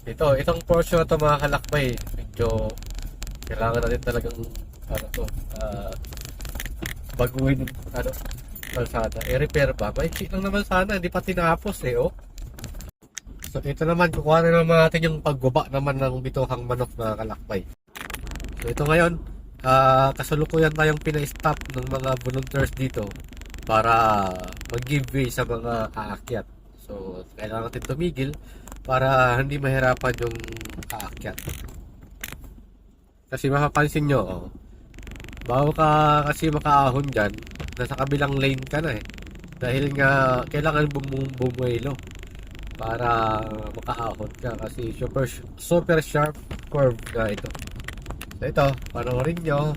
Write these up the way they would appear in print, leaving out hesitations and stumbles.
Itong portion na to mga kalakbay, medyo kailangan natin talagang ano to, baguhin yung kalsada. I-repair ba? Maiksi lang naman sana, hindi pa tinapos oh. So ito naman, kukuha na naman natin yung pagbaba naman ng bituhang manok na kalakbay. So ito ngayon, kasalukuyan tayong pina-stop ng mga volunteers dito para mag-giveaway sa mga aakyat. So kailangan natin tumigil para hindi mahirapan yung aakyat. Kasi mapapansin nyo, bago ka kasi makaahon dyan, nasa kabilang lane ka na dahil nga kailangan bumuelo para makaahon ka kasi super sharp curve na ito. So ito, panoorin nyo.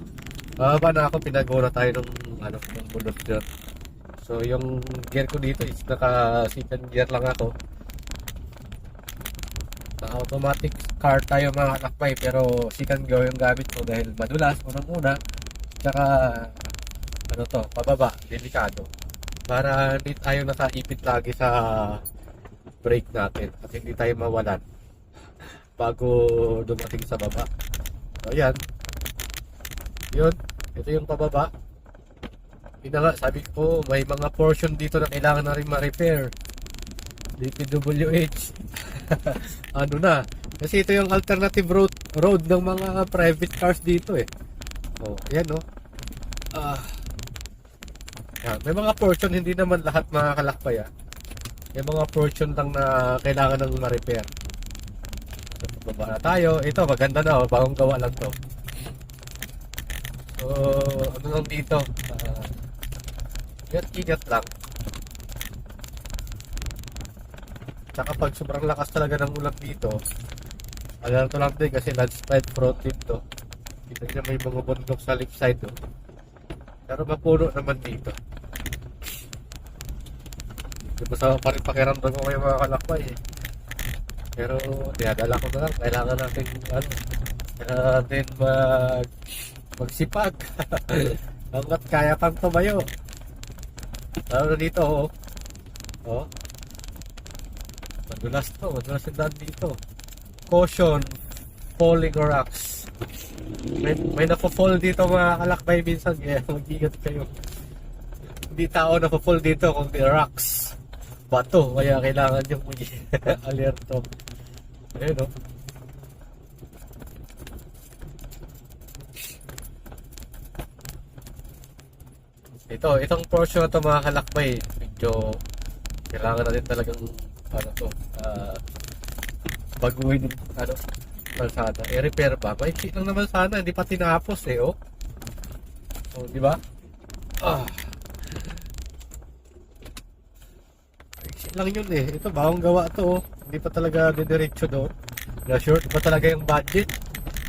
Bababa na ako, pinago na tayo ng bulot dyan. So yung gear ko dito is naka second gear lang ako. Automatic car tayo mga kalakbay, pero second gear yung gamit ko dahil madulas unang-una, tsaka pababa, delikado, para hindi tayo nakaipit lagi sa brake natin at hindi tayo mawalan bago dumating sa baba. So yan, yun, ito yung pababa. Yun na nga, sabi ko may mga portion dito na kailangan na rin ma-repair. DPWH kasi ito yung alternative road ng mga private cars dito ayan yan. May mga portion, hindi naman lahat mga kalakbay may mga portion lang na kailangan ng ma-repair. So baba na tayo, ito maganda na bagong gawa lang to. So lang dito, ingat lang. Tsaka pag sobrang lakas talaga ng ulan dito, alam to lang din kasi landslide front dito. Kita niya may mga bundok sa left side pero mapuno naman dito. Di ba sa pakiramdam ko kayo mga kalakbay pero dinadala ko na lang, kailangan natin magsipag hanggat kaya pang tumayo. Lalo na dito madulas yung daan dito. Caution, falling rocks. May nafo-fall dito mga kalakbay minsan, kaya mag-ingat kayo. Hindi tao nafo-fall dito kundi rocks, bato, kaya kailangan yung alerto. Ayun itong portion na to mga kalakbay, medyo kailangan natin talagang baguhin yung kalsada. I-repair ba? Maiksi lang naman sana, hindi pa tinapos oh. So, di ba? Maiksi lang yun ito bagong gawa to hindi pa talaga didiretso doon. Na-short pa talaga yung budget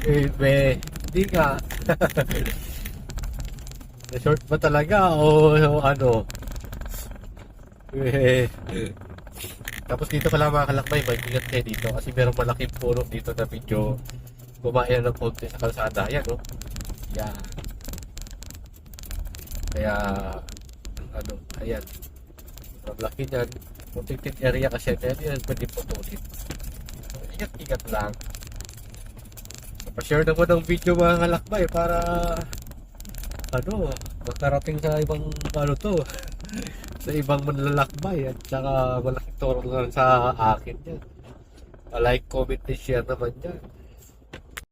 hindi nga. Na-short ba talaga o tapos dito pala mga kalakbay, may ingat kayo dito kasi merong malaking puno dito na medyo kumain ng konti sa kalsada. Ayan yan. Kaya ayan, maglaki yan, protected area kasi yan pwede putulin. So, ingat lang. Pa-share naman ng video mga kalakbay para makarating sa ibang sa ibang manlalakbay at saka malaking tulong lang sa akin yan. Like, comment, and share naman yan.